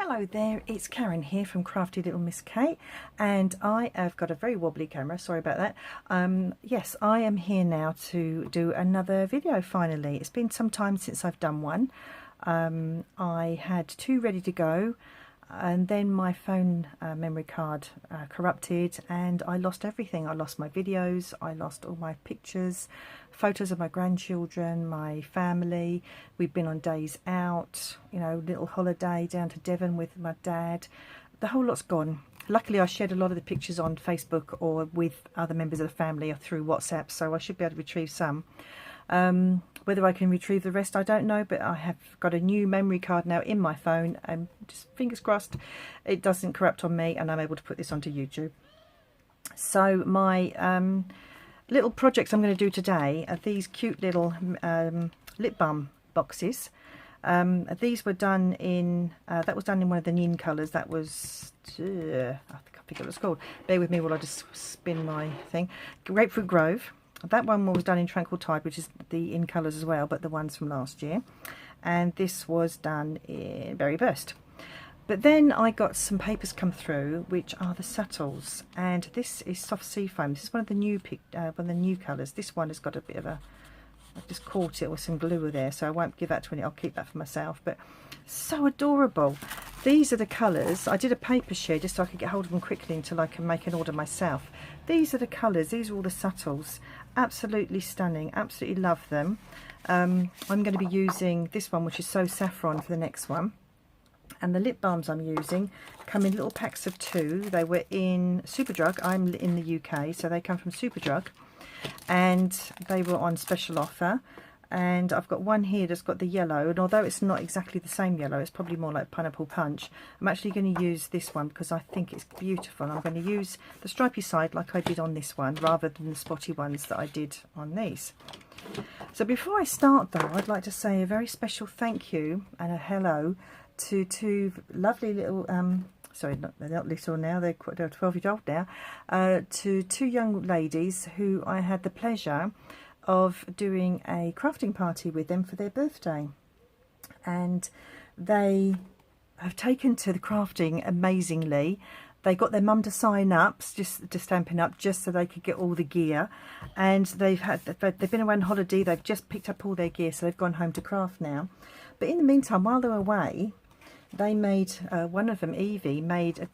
Hello there, it's Karen here from Crafty Little Miss Kate, and I have got a very wobbly camera, sorry about that. Yes, I am here now to do another video finally. It's been some time since I've done one. I had two ready to go, and then my phone memory card corrupted and I lost everything. I lost my videos, I lost all my pictures, photos of my grandchildren, my family. We've been on days out, you know, little holiday down to Devon with my dad. The whole lot's gone. Luckily I shared a lot of the pictures on Facebook or with other members of the family or through WhatsApp, so I should be able to retrieve some. Whether I can retrieve the rest, I don't know, but I have got a new memory card now in my phone, and just fingers crossed it doesn't corrupt on me and I'm able to put this onto YouTube. So my little projects I'm going to do today are these cute little lip balm boxes. These were done in, that was done in one of the Nin colours. That was, I think I forget what it's called. Bear with me while I just spin my thing. Grapefruit Grove. That one was done in Tranquil Tide, which is the in colours as well, but the ones from last year. And this was done in Berry Burst. But then I got some papers come through, which are the Sattles, and this is soft sea foam. This is one of the new colours. This one has got a bit of a, I've just caught it with some glue there, so I won't give that to any. I'll keep that for myself. But so adorable. These are the colours. I did a paper share just so I could get hold of them quickly until I can make an order myself. These are the colours. These are all the Sattles. Absolutely stunning. Absolutely love them. I'm going to be using this one, which is So Saffron, for the next one. And the lip balms I'm using come in little packs of 2. They were in Superdrug. I'm in the UK, so they come from Superdrug. And they were on special offer. And I've got one here that's got the yellow, and although it's not exactly the same yellow, it's probably more like Pineapple Punch. I'm actually going to use this one because I think it's beautiful. I'm going to use the stripy side like I did on this one, rather than the spotty ones that I did on these. So before I start though, I'd like to say a very special thank you and a hello to two lovely little, sorry, they're not little now, they're 12 years old now, to two young ladies who I had the pleasure of doing a crafting party with them for their birthday. And they have taken to the crafting amazingly. They got their mum to sign up, just to Stampin' Up, just so they could get all the gear. And they've been away on holiday, they've just picked up all their gear, so they've gone home to craft now. But in the meantime, while they were away, they made, one of them, Evie,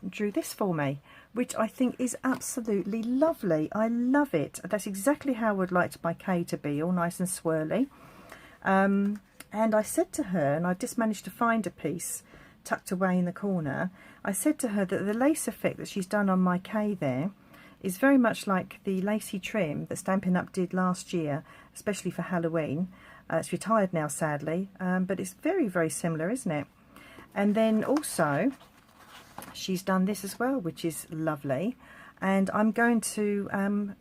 drew this for me, which I think is absolutely lovely. I love it. That's exactly how I would like my K to be, all nice and swirly. And I said to her, and I just managed to find a piece tucked away in the corner, I said to her that the lace effect that she's done on my K there is very much like the lacy trim that Stampin' Up did last year, especially for Halloween. It's retired now, sadly, but it's very, very similar, isn't it? And then also she's done this as well, which is lovely, and I'm going to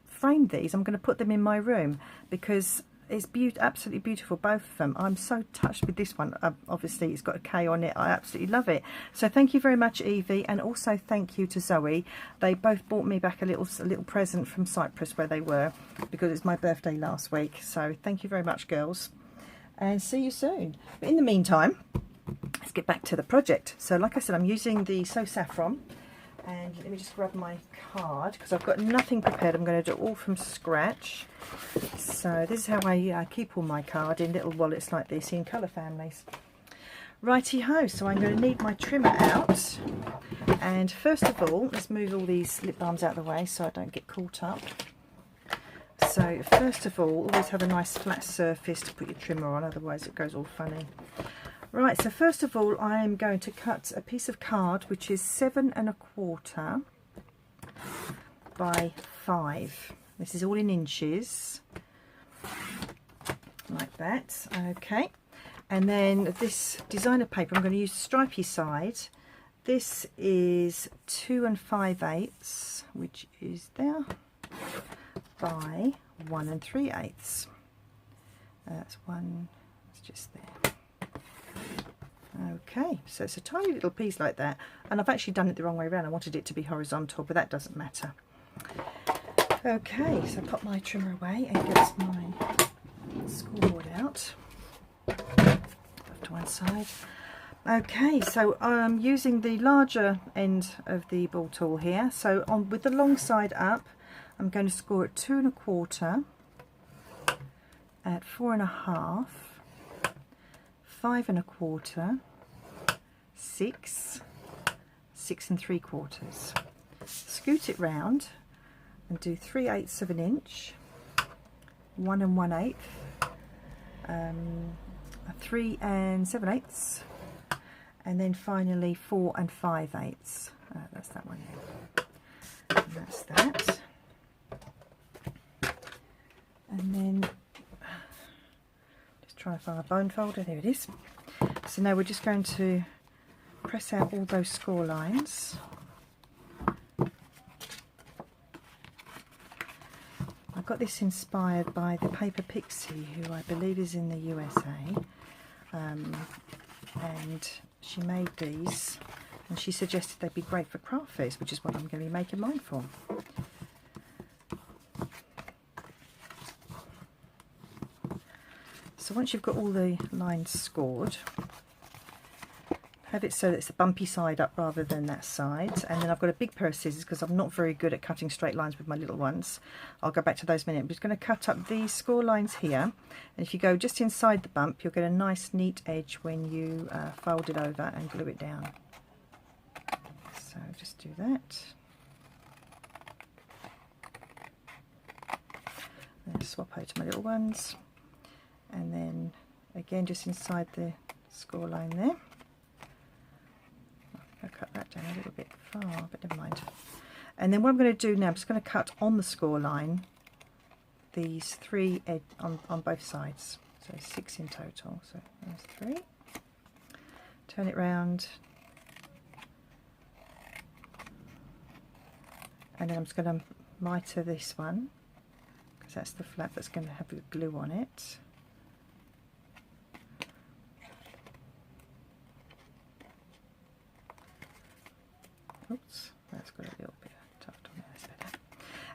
frame these. I'm going to put them in my room because it's absolutely beautiful, both of them. I'm so touched with this one. Obviously it's got a K on it. I absolutely love it. So thank you very much, Evie, and also thank you to Zoe. They both brought me back a little present from Cyprus where they were, because it's my birthday last week. So thank you very much, girls, and see you soon. But in the meantime, let's get back to the project. So like I said, I'm using the So Saffron, and let me just grab my card because I've got nothing prepared. I'm going to do it all from scratch. So this is how I keep all my card, in little wallets like this in colour families. Righty ho, so I'm going to need my trimmer out, and first of all let's move all these lip balms out of the way so I don't get caught up. So first of all, always have a nice flat surface to put your trimmer on, otherwise it goes all funny. Right, so first of all I am going to cut a piece of card which is 7 1/4 by 5. This is all in inches, like that. Okay, and then this designer paper, I'm going to use the stripy side. This is 2 5/8, which is there, by 1 3/8. That's one, it's just there. Okay, so it's a tiny little piece like that, and I've actually done it the wrong way around. I wanted it to be horizontal, but that doesn't matter. Okay, so pop my trimmer away and get my scoreboard out. Off to one side. Okay, so I'm using the larger end of the ball tool here. So on with the long side up, I'm going to score at 2 1/4, at 4 1/2, 5 1/4, 6, 6 3/4. Scoot it round and do 3/8 of an inch, 1 1/8, 3 7/8, and then finally 4 5/8. That's that one there. And that's that. And then just try to find a bone folder. There it is. So now we're just going to press out all those score lines. I got this inspired by the Paper Pixie, who I believe is in the USA, and she made these, and she suggested they'd be great for craft fairs, which is what I'm going to be making mine for. So once you've got all the lines scored, have it so that it's the bumpy side up rather than that side. And then I've got a big pair of scissors because I'm not very good at cutting straight lines with my little ones. I'll go back to those in a minute. I'm just going to cut up these score lines here. And if you go just inside the bump, you'll get a nice neat edge when you fold it over and glue it down. So just do that. And swap over to my little ones. And then again just inside the score line there. I'll cut that down a little bit far, but never mind. And then what I'm going to do now, I'm just going to cut on the score line these 3 on both sides, so 6 in total. So there's 3. Turn it round, and then I'm just going to mitre this one because that's the flap that's going to have the glue on it. Oops, that's got a little bit of tuft on it, that's better.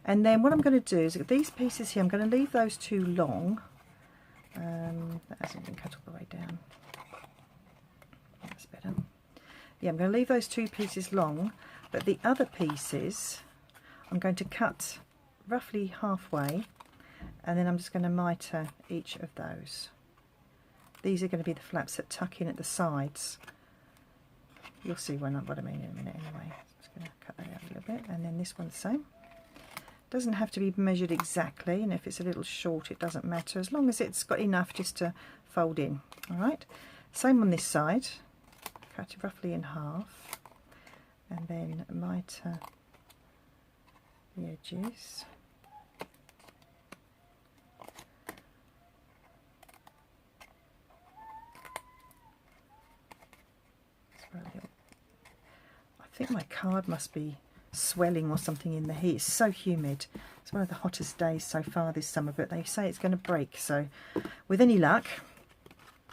And then what I'm going to do is, these pieces here, I'm going to leave those too long. That hasn't been cut all the way down. That's better. Yeah, I'm going to leave those 2 pieces long, but the other pieces I'm going to cut roughly halfway, and then I'm just going to mitre each of those. These are going to be the flaps that tuck in at the sides. You'll see what I mean in a minute anyway. So I'm just going to cut that out a little bit, and then this one's the same. Doesn't have to be measured exactly, and if it's a little short it doesn't matter, as long as it's got enough just to fold in. Alright, same on this side. Cut it roughly in half, and then mitre the edges. I think my card must be swelling or something in the heat. It's so humid. It's one of the hottest days so far this summer, but they say it's going to break, so with any luck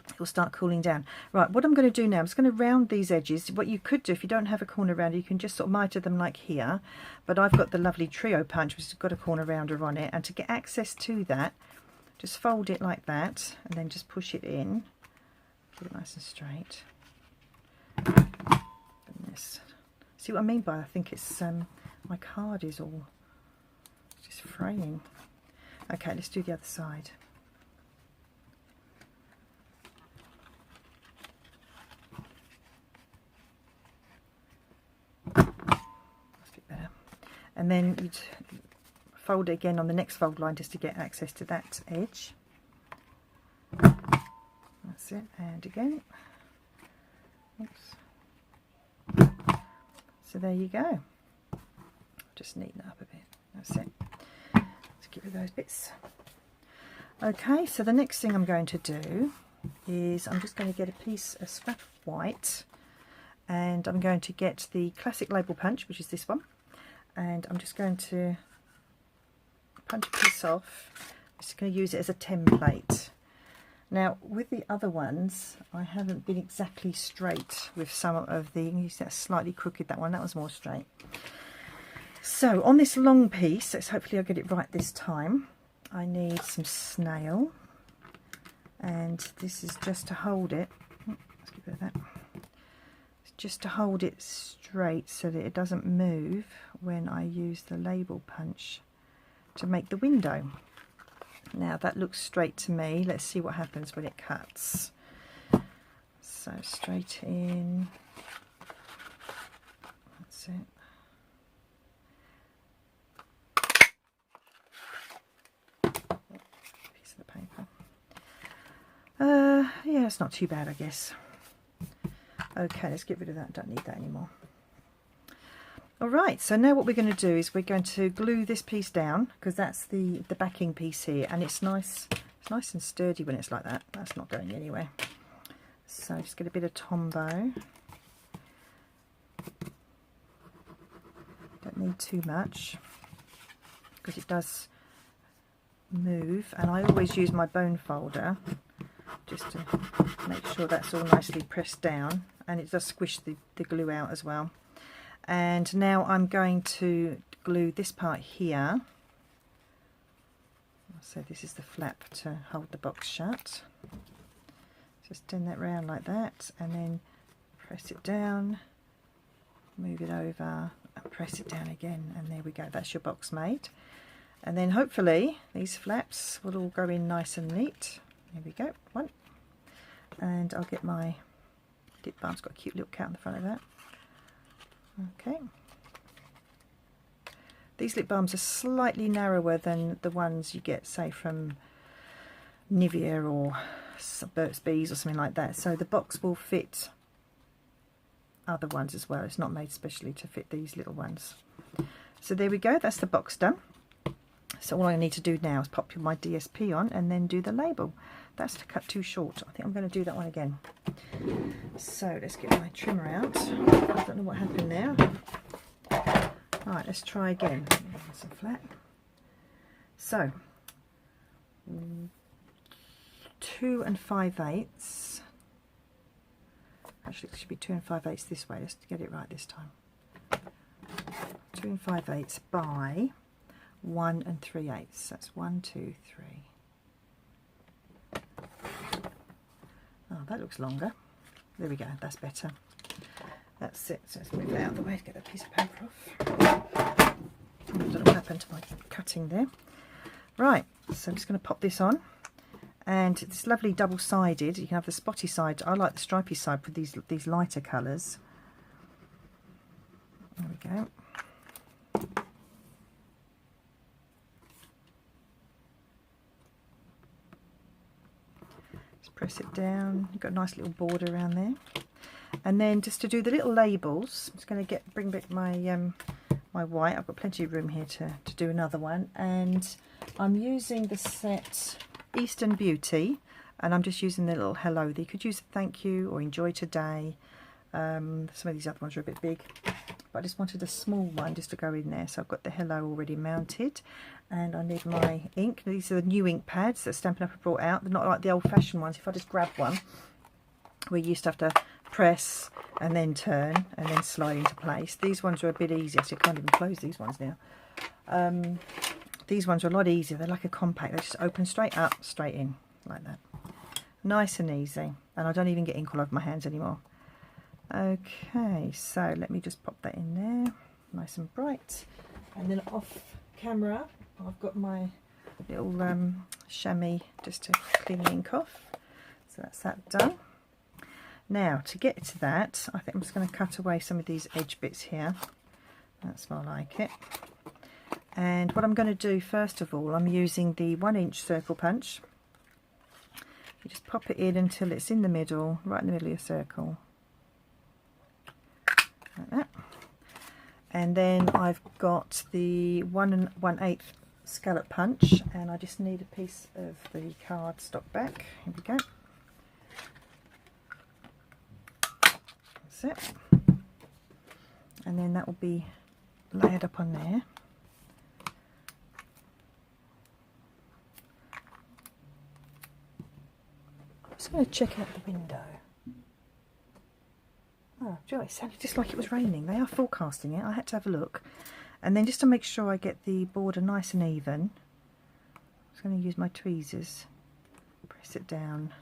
it will start cooling down. Right, what I'm going to do now, I'm just going to round these edges. What you could do if you don't have a corner rounder, you can just sort of mitre them like here, but I've got the lovely trio punch which has got a corner rounder on it, and to get access to that, just fold it like that and then just push it in. Keep it nice and straight. And this. See what I mean by, I think it's my card is all just fraying. Okay, let's do the other side. That's a bit better. And then you'd fold it again on the next fold line just to get access to that edge. That's it, and again. Oops. So there you go. Just neaten that up a bit. That's it. Let's get rid of those bits. Okay, so the next thing I'm going to do is I'm just going to get a piece of scrap of white, and I'm going to get the classic label punch, which is this one, and I'm just going to punch a piece off. I'm just going to use it as a template. Now with the other ones I haven't been exactly straight with some of the, you see that's slightly crooked, that one, that was more straight. So on this long piece, let's hopefully I'll get it right this time, I need some snail, and this is just to hold it. Let's get rid of that. just to hold it straight so that it doesn't move when I use the label punch to make the window. Now that looks straight to me. Let's see what happens when it cuts. So straight in, that's it. Piece of the paper. Yeah, it's not too bad, I guess. Okay, let's get rid of that. Don't need that anymore. Alright, so now what we're going to do is we're going to glue this piece down, because that's the backing piece here, and it's nice and sturdy when it's like that. That's not going anywhere. So just get a bit of Tombow. Don't need too much, because it does move, and I always use my bone folder just to make sure that's all nicely pressed down, and it does squish the glue out as well. And now I'm going to glue this part here. So this is the flap to hold the box shut. Just turn that round like that, and then press it down, move it over, and press it down again, and there we go. That's your box made. And then hopefully these flaps will all go in nice and neat. There we go, one. And I'll get my lip balm. It's got a cute little cat on the front of that. Okay. These lip balms are slightly narrower than the ones you get, say, from Nivea or Burt's Bees or something like that. So the box will fit other ones as well. It's not made specially to fit these little ones. So there we go. That's the box done. So all I need to do now is pop my DSP on and then do the label. That's cut too short. I think I'm going to do that one again. So let's get my trimmer out. I don't know what happened there. Right, let's try again. Nice and flat. So 2 5/8. Actually, it should be 2 5/8 this way. Let's get it right this time. 2 5/8 by 1 3/8. That's 1, 2, 3. Oh, that looks longer. There we go. That's better. That's it. So let's move that out of the way to get that piece of paper off. I don't know what happened to my cutting there. Right. So I'm just going to pop this on. And it's lovely double-sided. You can have the spotty side. I like the stripy side with these lighter colours. There we go. Just press it down. You've got a nice little border around there. And then just to do the little labels, I'm just going to bring back my my white. I've got plenty of room here to do another one. And I'm using the set Eastern Beauty, and I'm just using the little hello. You could use thank you or enjoy today. Some of these other ones are a bit big, but I just wanted a small one just to go in there. So I've got the hello already mounted, and I need my ink. These are the new ink pads that Stampin' Up! Have brought out. They're not like the old-fashioned ones. If I just grab one, we used to have to press and then turn and then slide into place. These ones are a bit easier, so you can't even close these ones now. These ones are a lot easier. They're like a compact. They just open straight up, straight in, like that. Nice and easy. And I don't even get ink all over my hands anymore. Okay, so let me just pop that in there, nice and bright. And then off camera, I've got my little chamois just to clean the ink off. So that's that done. Now, to get to that, I think I'm just going to cut away some of these edge bits here. That's more like it. And what I'm going to do first of all, I'm using the 1-inch circle punch. You just pop it in until it's in the middle, right in the middle of your circle. Like that. And then I've got the 1 1/8 scallop punch, and I just need a piece of the cardstock back. Here we go. That's it. And then that will be layered up on there. I'm just going to check out the window. Oh, Joe, it sounded just like it was raining. They are forecasting it. I had to have a look. And then just to make sure I get the border nice and even, I'm just going to use my tweezers. Press it down.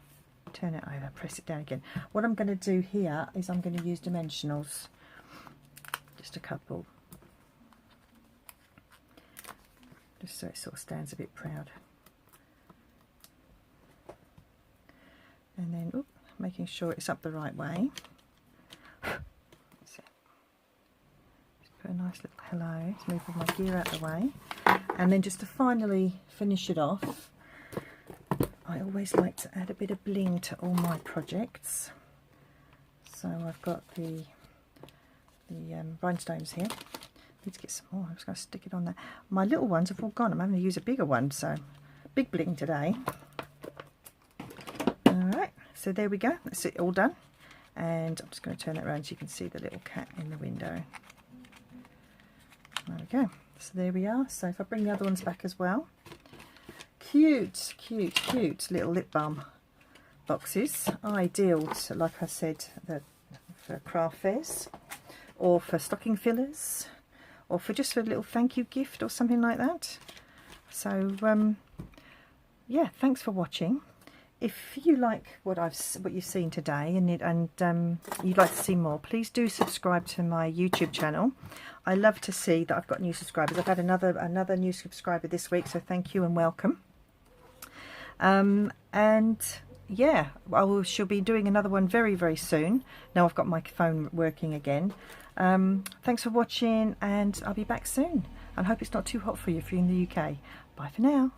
turn it over, press it down again. What I'm going to do here is I'm going to use dimensionals, just a couple, just so it sort of stands a bit proud. And then making sure it's up the right way. So, just put a nice little hello, let's move all my gear out of the way. And then just to finally finish it off, I always like to add a bit of bling to all my projects. So I've got the rhinestones here. Need to get some more. I'm just going to stick it on there. My little ones have all gone. I'm having to use a bigger one, so big bling today. Alright, so there we go. That's it all done. And I'm just going to turn that around so you can see the little cat in the window. There we go. So there we are. So if I bring the other ones back as well. Cute, cute, cute little lip balm boxes. Ideal, like I said, for craft fairs, or for stocking fillers, or for just a little thank you gift or something like that. So yeah, thanks for watching. If you like what you've seen today, and you'd like to see more, please do subscribe to my YouTube channel. I love to see that I've got new subscribers. I've had another new subscriber this week, so thank you and welcome. And yeah, she'll be doing another one very, very soon. Now I've got my phone working again. Thanks for watching, and I'll be back soon. I hope it's not too hot for you if you're in the UK. Bye for now.